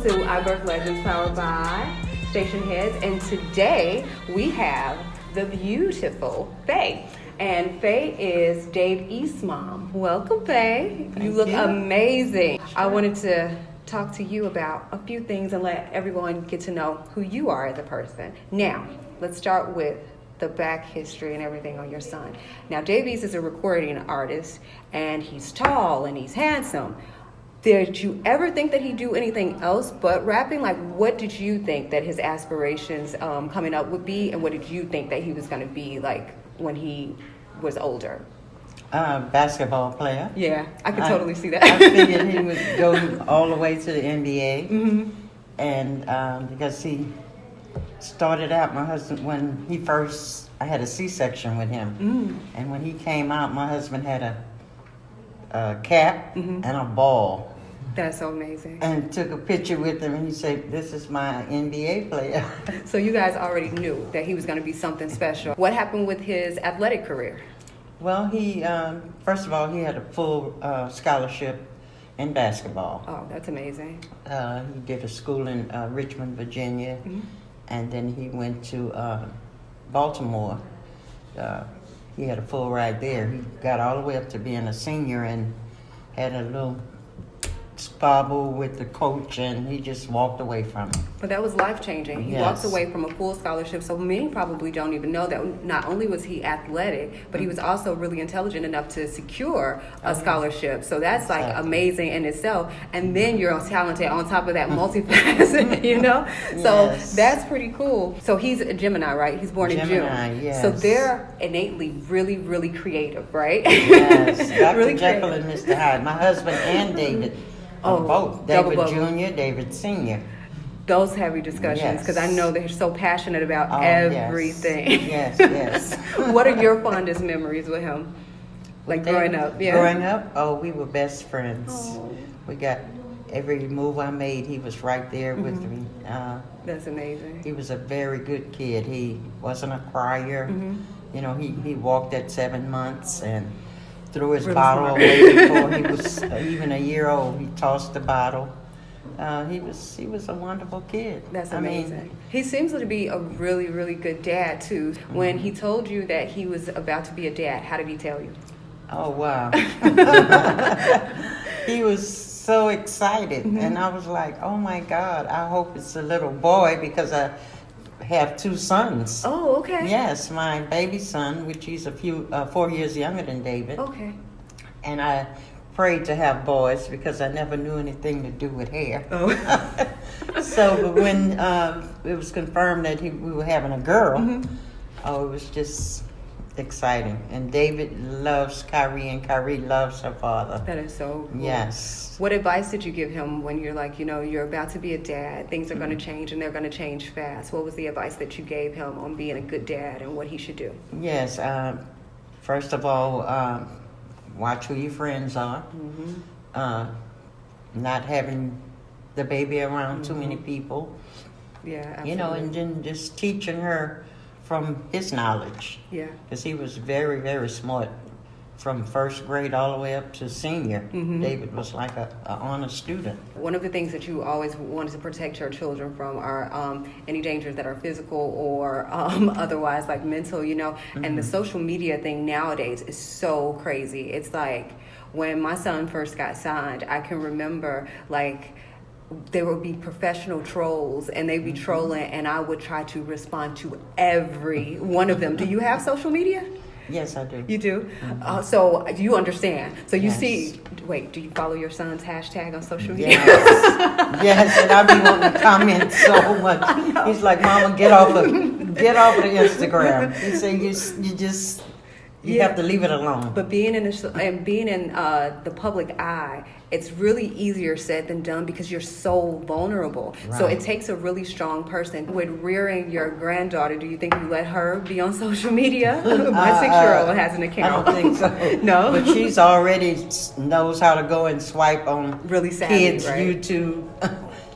to I Birth Legends powered by Station Heads. And today we have the beautiful Faye. And Faye is Dave East's mom. Welcome, Faye. You look amazing. Sure. I wanted to talk to you about a few things and let everyone get to know who you are as a person. Now, let's start with the back history and everything on your son. Now, Dave East is a recording artist, and he's tall and he's handsome. Did you ever think that he'd do anything else but rapping? Like, what did you think that his aspirations coming up would be, and what did you think that he was going to be like when he was older? Basketball player. Yeah, I could totally see that. I figured he would go all the way to the NBA. Mm-hmm. And because he started out, my husband, when he first, I had a C-section with him. Mm. And when he came out, my husband had a cap and a ball. That's so amazing. And took a picture with him, and he said, "This is my NBA player." So you guys already knew that he was going to be something special. What happened with his athletic career? Well, he, first of all, he had a full scholarship in basketball. Oh, that's amazing. He did a school in Richmond, Virginia, and then he went to Baltimore. He had a full ride there. He got all the way up to being a senior and had a little squabble with the coach, and he just walked away from it. But that was life-changing. He walked away from a full scholarship, so many probably don't even know that not only was he athletic, but he was also really intelligent enough to secure a scholarship. So that's like amazing in itself. And then you're talented on top of that, multifaceted, you know? So that's pretty cool. So he's a Gemini, right? He's born in June. Yes. So they're innately really, really creative, right? Yes, Dr. Really Jekyll creative. and Mr. Hyde. My husband and David. Both. David Jr., David Sr. Those heavy discussions, because I know they're so passionate about everything. Yes, yes. What are your fondest memories with him? Like growing up? Yeah. Growing up, we were best friends. Oh. We got every move I made, he was right there with me. That's amazing. He was a very good kid. He wasn't a crier. You know, he walked at 7 months and threw his bottle away before he was even a year old. He tossed the bottle. He was a wonderful kid. That's amazing. He seems to be a really, really good dad, too. When he told you that he was about to be a dad, how did he tell you? Oh, wow. He was so excited. And I was like, oh, my God, I hope it's a little boy, because I have 2 sons. Oh, okay. Yes, my baby son, which he's 4 years younger than David. Okay. And I prayed to have boys because I never knew anything to do with hair. Oh. But when it was confirmed that we were having a girl, it was just exciting. And David loves Kyrie, and Kyrie loves her father. That is so cool. Yes. What advice did you give him when you're like, you know, you're about to be a dad, things are going to change and they're going to change fast? What was the advice that you gave him on being a good dad and what he should do? Yes. First of all, watch who your friends are. Not having the baby around too many people. Yeah, absolutely. You know, and then just teaching her from his knowledge. Yeah. Because he was very, very smart from first grade all the way up to senior. David was like an honor student. One of the things that you always wanted to protect your children from are any dangers that are physical or otherwise, like mental, you know. And the social media thing nowadays is so crazy. It's like when my son first got signed, I can remember like there would be professional trolls and they'd be trolling, and I would try to respond to every one of them. Do you have social media? Yes, I do. You do? So you understand. So you see, do you follow your son's hashtag on social media? Yes. Yes, and I be wanting to comment so much. He's like, Mama, get off of the Instagram. He said, you have to leave it alone. But being in the public eye, it's really easier said than done because you're so vulnerable. Right. So it takes a really strong person. With rearing your granddaughter, do you think you let her be on social media? My 6-year-old has an account. I don't think so. No? But she's already knows how to go and swipe on really savvy, kids' right? YouTube.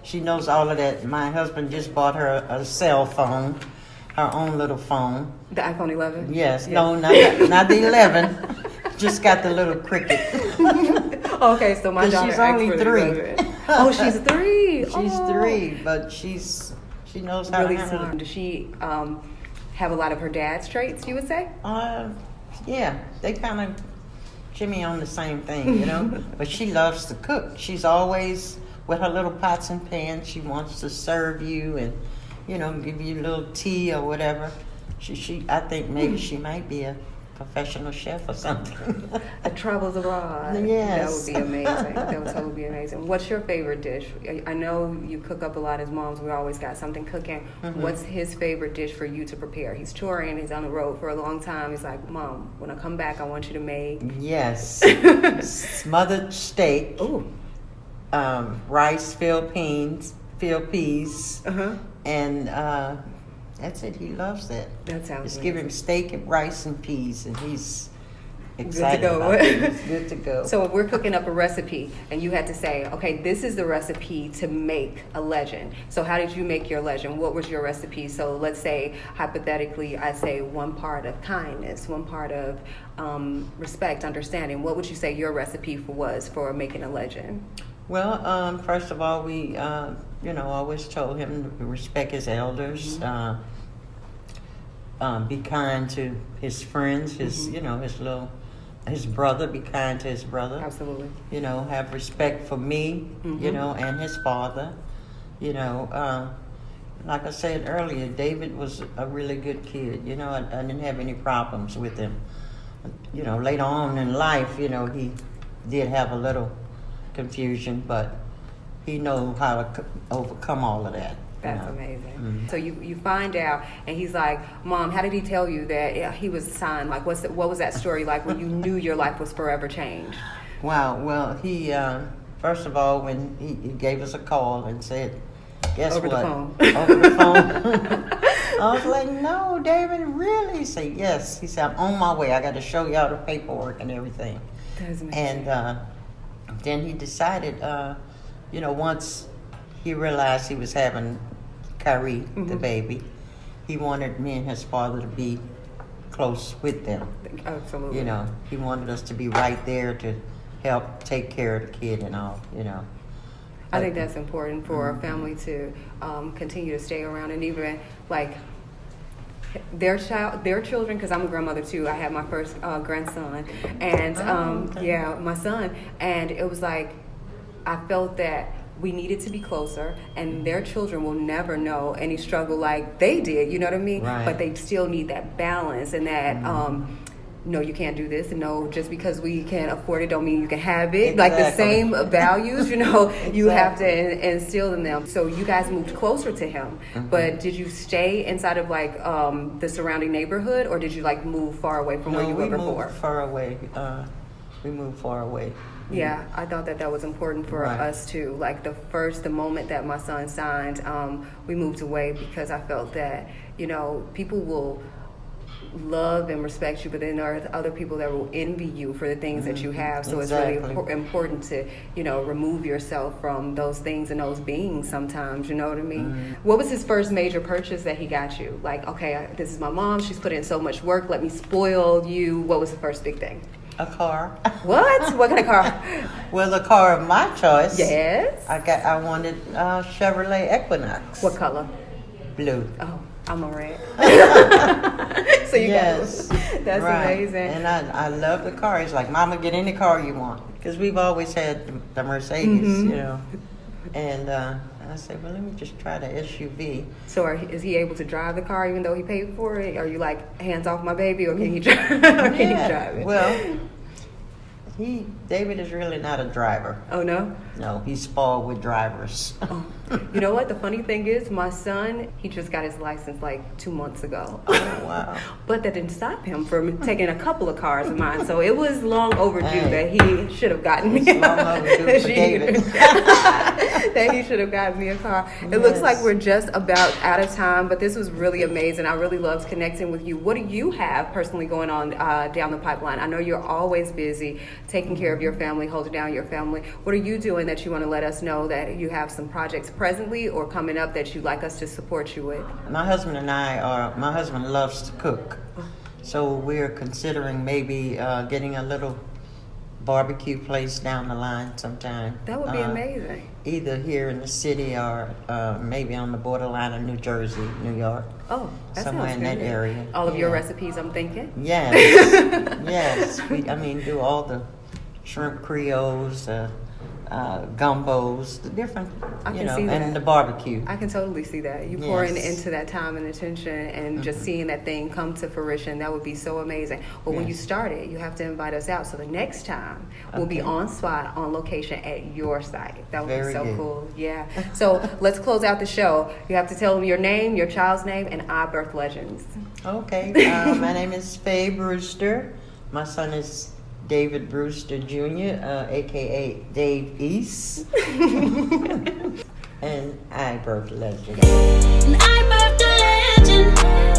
She knows all of that. My husband just bought her a cell phone. Her own little phone. The iPhone 11? Yes. No, not the 11. Just got the little cricket. Okay, so my daughter she's only actually 3. loves it. Oh, she's 3. She's 3, but she knows how Really to handle smart. it. Does she have a lot of her dad's traits, you would say? Yeah, they kind of shimmy on the same thing, you know. But she loves to cook. She's always with her little pots and pans. She wants to serve you and, you know, give you a little tea or whatever. I think maybe she might be a professional chef or something. Travels abroad. Yes. That would be amazing. That would totally be amazing. What's your favorite dish? I know you cook up a lot as moms. We always got something cooking. Mm-hmm. What's his favorite dish for you to prepare? He's touring. He's on the road for a long time. He's like, Mom, when I come back, I want you to make... Yes. Smothered steak. Ooh. Rice, filled peas. Uh-huh. And that's it. He loves that. That sounds Just amazing. give him steak and rice and peas, and he's excited Good to go. about it. He's good to go. So if we're cooking up a recipe and you had to say, okay, this is the recipe to make a legend. So how did you make your legend? What was your recipe? So let's say, hypothetically, I say 1 part of kindness, 1 part of respect, understanding. What would you say your recipe was for making a legend? Well, first of all, we, always told him to respect his elders, be kind to his friends, his brother, be kind to his brother. Absolutely. You know, have respect for me, and his father. You know, like I said earlier, David was a really good kid. You know, I didn't have any problems with him. You know, later on in life, you know, he did have a little confusion, but he knows how to overcome all of that. That's amazing. Mm-hmm. So you find out, and he's like, Mom, how did he tell you that he was signed? Like, what was that story like when you knew your life was forever changed? Wow. Well, he first of all, when he gave us a call and said, "Guess Over what?" the phone. Over the phone. I was like, "No, David, really?" He said, "Yes." He said, "I'm on my way. I got to show y'all the paperwork and everything." That's amazing. And then he decided, once he realized he was having Kyrie, the baby, he wanted me and his father to be close with them. Absolutely. You know, he wanted us to be right there to help take care of the kid and all, you know. I think that's important for a family to continue to stay around, and even like their children, because I'm a grandmother too. I had my first grandson, and my son, and it was like I felt that we needed to be closer, and their children will never know any struggle like they did, you know what I mean? Right. But they still need that balance and that no, you can't do this, and no, just because we can afford it don't mean you can have it. Exactly. Like the same values, Exactly. you have to instill in them. So you guys moved closer to him, but did you stay inside of like the surrounding neighborhood, or did you like move far away from where you were before? We moved far away. We moved far away. Yeah, I thought that was important for Right. us too. Like the moment that my son signed, we moved away because I felt that, people will love and respect you, but then there are other people that will envy you for the things that you have. So Exactly. it's really important to, remove yourself from those things and those beings sometimes, you know what I mean? What was his first major purchase that he got you? Like, okay, this is my mom, she's put in so much work, let me spoil you. What was the first big thing? A car. What? What kind of car? Well, the car of my choice. Yes. I wanted Chevrolet Equinox. What color? Blue. Oh, I'm a red. So you Yes. got that's Right. amazing. And I love the car. He's like, Mama, get any car you want. Because we've always had the Mercedes, And I said, well, let me just try the SUV. So is he able to drive the car even though he paid for it? Are you like, hands off my baby, or can he drive, he drive it? Well, David is really not a driver. Oh, no? No, he's spoiled with drivers. You know what? The funny thing is, my son, he just got his license like 2 months ago. Oh, wow. But that didn't stop him from taking a couple of cars of mine. So it was long overdue Hey. that he should have gotten me. It's long overdue for David. That he should have gotten me a car. It looks Yes. like we're just about out of time, but this was really amazing. I really loved connecting with you. What do you have personally going on down the pipeline? I know you're always busy taking care of your family, holding down your family. What are you doing that you want to let us know that you have some projects presently or coming up that you'd like us to support you with? My husband loves to cook. So we're considering maybe getting a little barbecue place down the line sometime. That would be amazing. Either here in the city or maybe on the borderline of New Jersey, New York. Oh, that somewhere sounds in that good. area. All of your recipes, I'm thinking. Yes, yes. Do all the shrimp creoles, gumbos, the different, and the barbecue. I can totally see that. You pouring into that time and attention and just seeing that thing come to fruition, that would be so amazing. Well, when you start it, you have to invite us out. So the next time, we'll be on spot, on location at your site. That would be so cool. Yeah. So let's close out the show. You have to tell them your name, your child's name, and birth legends. Okay. My name is Faye Brewster. My son is David Brewster Jr., a.k.a. Dave East. And I birthed a legend. And I birthed a legend.